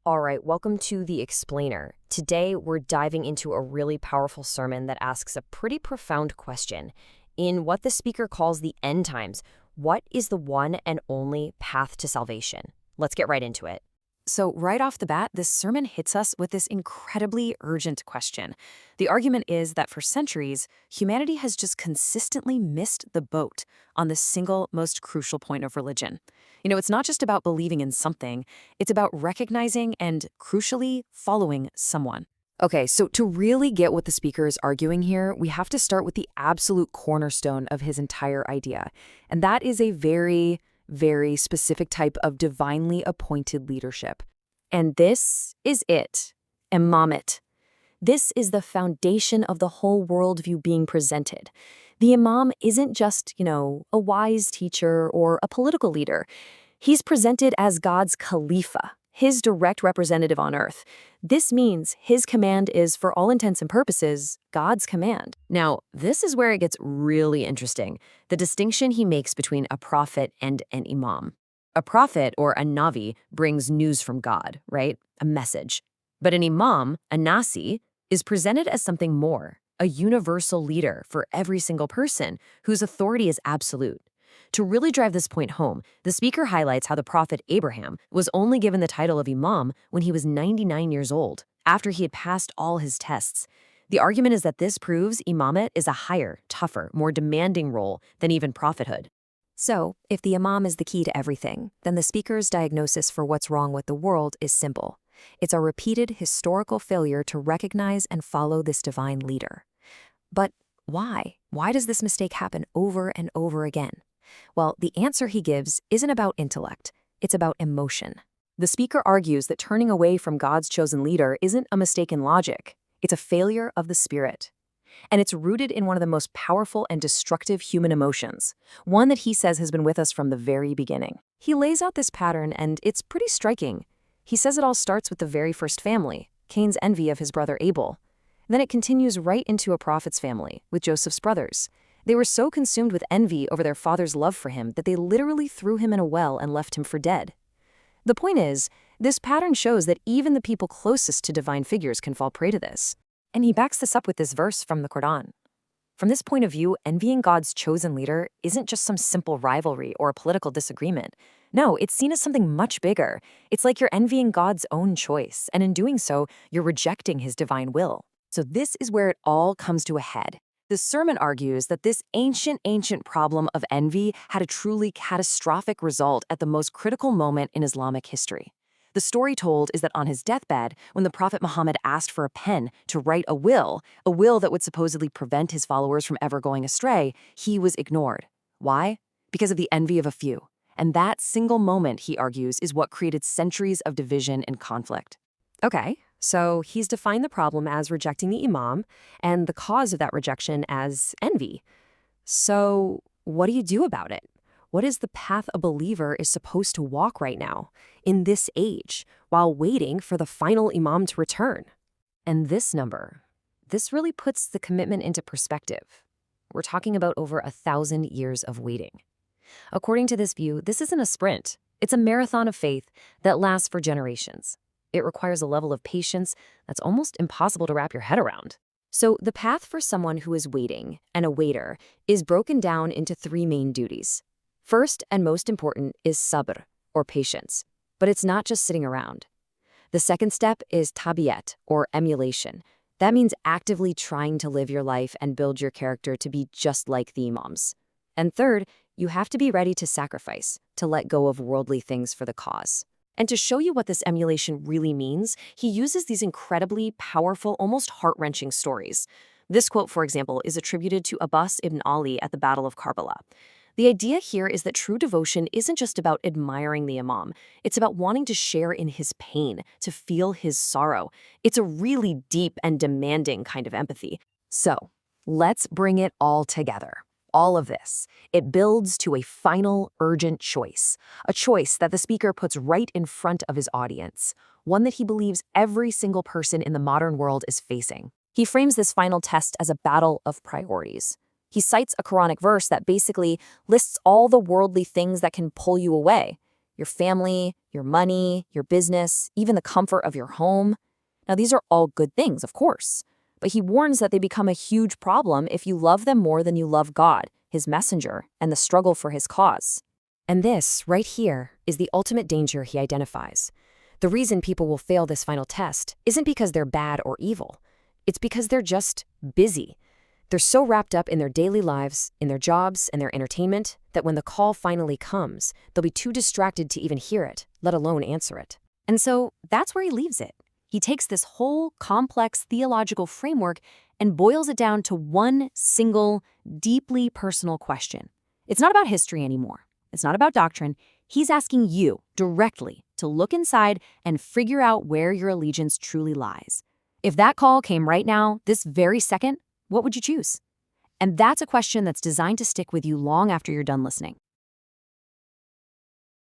All right, welcome to The Explainer. Today, we're diving into a really powerful sermon that asks a pretty profound question. In what the speaker calls the end times, what is the one and only path to salvation? Let's get right into it. So right off the bat, this sermon hits us with this incredibly urgent question. The argument is that for centuries, humanity has just consistently missed the boat on the single most crucial point of religion. It's not just about believing in something, it's about recognizing and, crucially, following someone. Okay, so to really get what the speaker is arguing here, we have to start with the absolute cornerstone of his entire idea. And that is a very specific type of divinely appointed leadership. And this is it, Imamate. This is the foundation of the whole worldview being presented. The Imam isn't just, a wise teacher or a political leader. He's presented as God's Khalifa, his direct representative on earth. This means his command is, for all intents and purposes, God's command. Now, this is where it gets really interesting, the distinction he makes between a prophet and an imam. A prophet, or a navi, brings news from God, right? A message. But an imam, a nasi, is presented as something more, a universal leader for every single person whose authority is absolute. To really drive this point home, the speaker highlights how the prophet Abraham was only given the title of imam when he was 99 years old, after he had passed all his tests. The argument is that this proves imamate is a higher, tougher, more demanding role than even prophethood. So, if the Imam is the key to everything, then the speaker's diagnosis for what's wrong with the world is simple. It's a repeated historical failure to recognize and follow this divine leader. But why? Why does this mistake happen over and over again? Well, the answer he gives isn't about intellect, it's about emotion. The speaker argues that turning away from God's chosen leader isn't a mistake in logic, it's a failure of the spirit. And it's rooted in one of the most powerful and destructive human emotions, one that he says has been with us from the very beginning. He lays out this pattern, and it's pretty striking. He says it all starts with the very first family, Cain's envy of his brother Abel. Then it continues right into a prophet's family, with Joseph's brothers. They were so consumed with envy over their father's love for him that they literally threw him in a well and left him for dead. The point is, this pattern shows that even the people closest to divine figures can fall prey to this. And he backs this up with this verse from the Quran. From this point of view, envying God's chosen leader isn't just some simple rivalry or a political disagreement. No, it's seen as something much bigger. It's like you're envying God's own choice, and in doing so, you're rejecting his divine will. So this is where it all comes to a head. The sermon argues that this ancient problem of envy had a truly catastrophic result at the most critical moment in Islamic history. The story told is that on his deathbed, when the Prophet Muhammad asked for a pen to write a will that would supposedly prevent his followers from ever going astray, he was ignored. Why? Because of the envy of a few. And that single moment, he argues, is what created centuries of division and conflict. Okay, so he's defined the problem as rejecting the Imam, and the cause of that rejection as envy. So what do you do about it? What is the path a believer is supposed to walk right now, in this age, while waiting for the final Imam to return? And this really puts the commitment into perspective. We're talking about over 1,000 years of waiting. According to this view, this isn't a sprint. It's a marathon of faith that lasts for generations. It requires a level of patience that's almost impossible to wrap your head around. So the path for someone who is waiting and a waiter is broken down into 3 main duties. First and most important is sabr, or patience. But it's not just sitting around. The second step is tabiyat, or emulation. That means actively trying to live your life and build your character to be just like the imams. And third, you have to be ready to sacrifice, to let go of worldly things for the cause. And to show you what this emulation really means, he uses these incredibly powerful, almost heart-wrenching stories. This quote, for example, is attributed to Abbas ibn Ali at the Battle of Karbala. The idea here is that true devotion isn't just about admiring the Imam. It's about wanting to share in his pain, to feel his sorrow. It's a really deep and demanding kind of empathy. So, let's bring it all together. All of this, it builds to a final, urgent choice. A choice that the speaker puts right in front of his audience. One that he believes every single person in the modern world is facing. He frames this final test as a battle of priorities. He cites a Quranic verse that basically lists all the worldly things that can pull you away. your family, your money, your business, even the comfort of your home. Now, these are all good things, of course, but he warns that they become a huge problem if you love them more than you love God, his messenger, and the struggle for his cause. And this, right here, is the ultimate danger he identifies. The reason people will fail this final test isn't because they're bad or evil. It's because they're just busy. They're so wrapped up in their daily lives, in their jobs, and their entertainment, that when the call finally comes, they'll be too distracted to even hear it, let alone answer it. And so that's where he leaves it. He takes this whole complex theological framework and boils it down to one single, deeply personal question. It's not about history anymore. It's not about doctrine. He's asking you directly to look inside and figure out where your allegiance truly lies. If that call came right now, this very second, what would you choose? And that's a question that's designed to stick with you long after you're done listening.